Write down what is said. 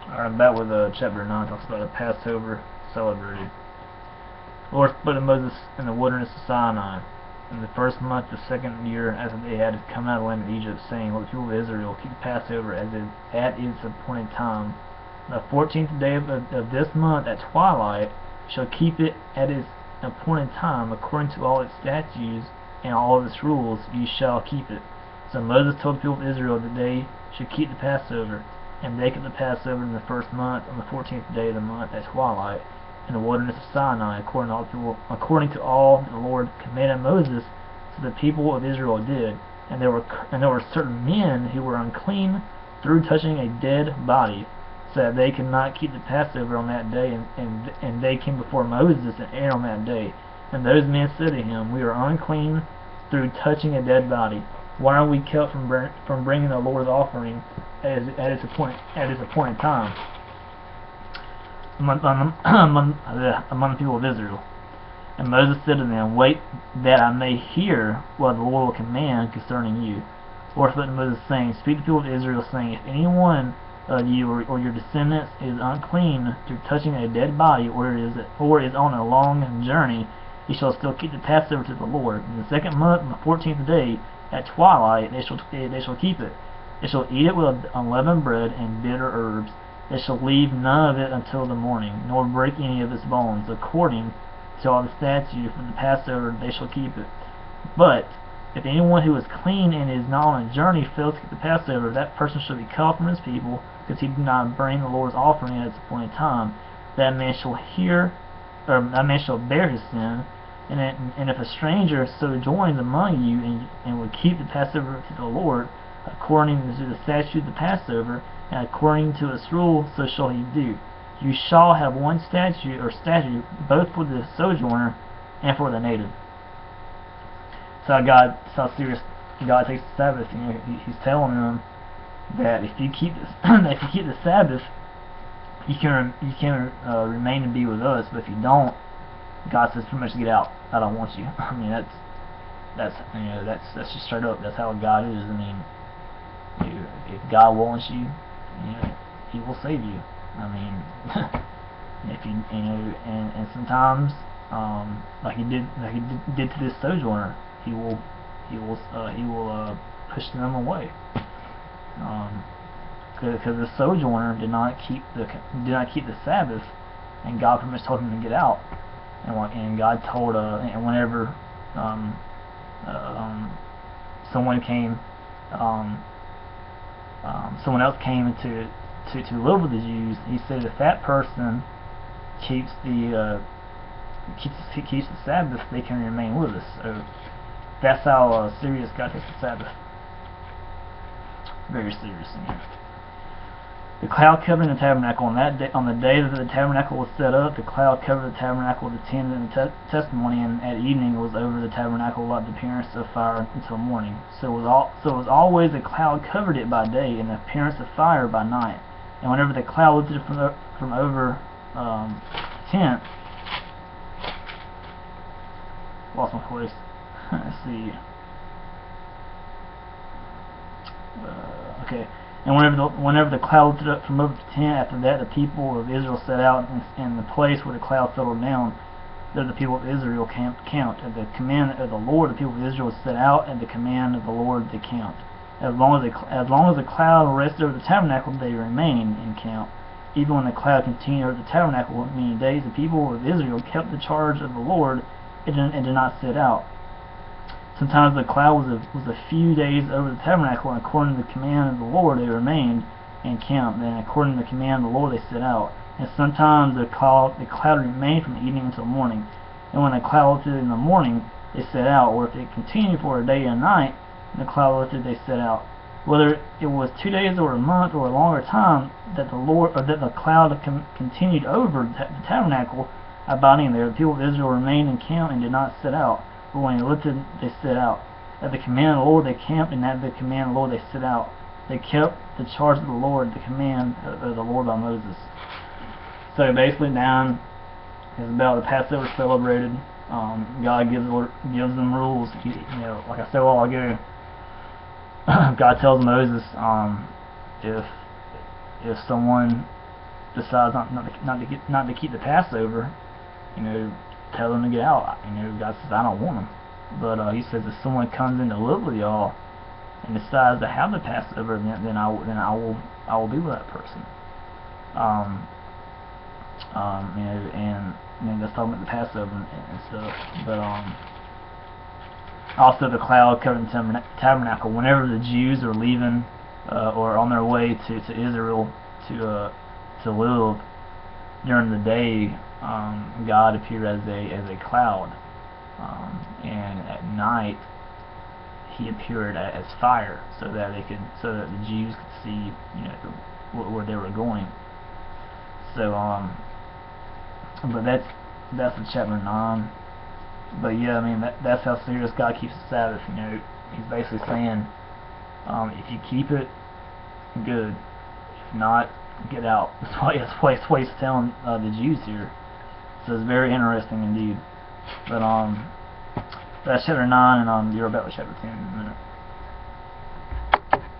Alright, I'm back with chapter 9, talks about the Passover celebrated. The Lord spoke to Moses in the wilderness of Sinai in the first month, the second year after they had come out of the land of Egypt, saying, let the people of Israel keep the Passover at its appointed time. The 14th day of this month at twilight shall keep it at its appointed time, according to all its statutes and all of its rules, ye shall keep it. So Moses told the people of Israel that they should keep the Passover. And they kept the Passover in the first month, on the 14th day of the month at twilight, in the wilderness of Sinai, according to all that the Lord commanded Moses. So the people of Israel did. And there were certain men who were unclean through touching a dead body, so that they could not keep the Passover on that day. And they came before Moses and Aaron on that day. And those men said to him, we are unclean through touching a dead body. Why are we kept from bringing the Lord's offering at its appointed time among the people of Israel? And Moses said to them, wait that I may hear what the Lord will command concerning you. The Lord spoke to Moses, saying, speak to the people of Israel, saying, if any one of you or your descendants is unclean through touching a dead body, or is on a long journey, he shall still keep the Passover to the Lord. In the second month, on the 14th day, at twilight they shall keep it. They shall eat it with unleavened bread and bitter herbs. They shall leave none of it until the morning, nor break any of its bones. According to all the statutes for the Passover, they shall keep it. But if anyone who is clean and is not on a journey fails to keep the Passover, that person shall be cut off from his people, because he did not bring the Lord's offering at its appointed time. That man shall bear his sin. And if a stranger sojourns among you and would keep the Passover to the Lord, according to the statute of the Passover, and according to its rule, so shall he do. You shall have one statute both for the sojourner and for the native. So how serious God takes the Sabbath. You know, He's telling them that if you keep the Sabbath, you can remain and be with us. But if you don't, God says pretty much get out. I don't want you. I mean that's just straight up. That's how God is. I mean, if God wants you, He will save you. I mean, if and sometimes like he did to this sojourner, He will push them away. Because the sojourner did not keep the Sabbath, and God pretty much told him to get out. And God told, and whenever someone else came to live with the Jews, He said if that person keeps the Sabbath, they can remain with us. So that's how serious God takes the Sabbath. Very serious. The cloud covered the tabernacle. On the day that the tabernacle was set up, the cloud covered the tabernacle with the tent and the testimony, and at evening it was over the tabernacle like the appearance of fire until morning. So it was always a cloud covered it by day, and the appearance of fire by night. And whenever the cloud lifted from over the tent, lost my place. Let's see. Okay. And whenever the cloud lifted up from over the tent, after that the people of Israel set out, and the place where the cloud settled down, there the people of Israel camped. At the command of the Lord, the people of Israel set out, at the command of the Lord they camped. As long as the cloud rested over the tabernacle, they remained in camp. Even when the cloud continued over the tabernacle many days, the people of Israel kept the charge of the Lord and did not set out. Sometimes the cloud was a few days over the tabernacle, and according to the command of the Lord they remained and camped, and according to the command of the Lord they set out. And sometimes the cloud remained from evening until morning. And when the cloud lifted in the morning, they set out, or if it continued for a day and night, and the cloud lifted, they set out. Whether it was 2 days or a month or a longer time that the cloud continued over the tabernacle, abiding there, the people of Israel remained in camp and did not set out. But when it lifted, they set out. At the command of the Lord they camped, and at the command of the Lord they set out. They kept the charge of the Lord, the command of the Lord by Moses. So basically, down is about the Passover celebrated. God gives them rules. Like I said a while ago, God tells Moses, if someone decides not to keep the Passover, tell them to get out. God says, I don't want them. But he says, if someone comes in to live with y'all and decides to have the Passover, then I will be with that person. And that's talking about the Passover and stuff. But also the cloud covering the tabernacle. Whenever the Jews are leaving or on their way to Israel to live during the day, God appeared as a cloud, and at night He appeared as fire, so that the Jews could see where they were going. So but that's in chapter 9. But yeah, that's how serious God keeps the Sabbath. He's basically saying, if you keep it, good. If not, get out. That's why he's telling the Jews here. So it's very interesting indeed. But that's chapter 9, and you're about to chapter 10 in a minute.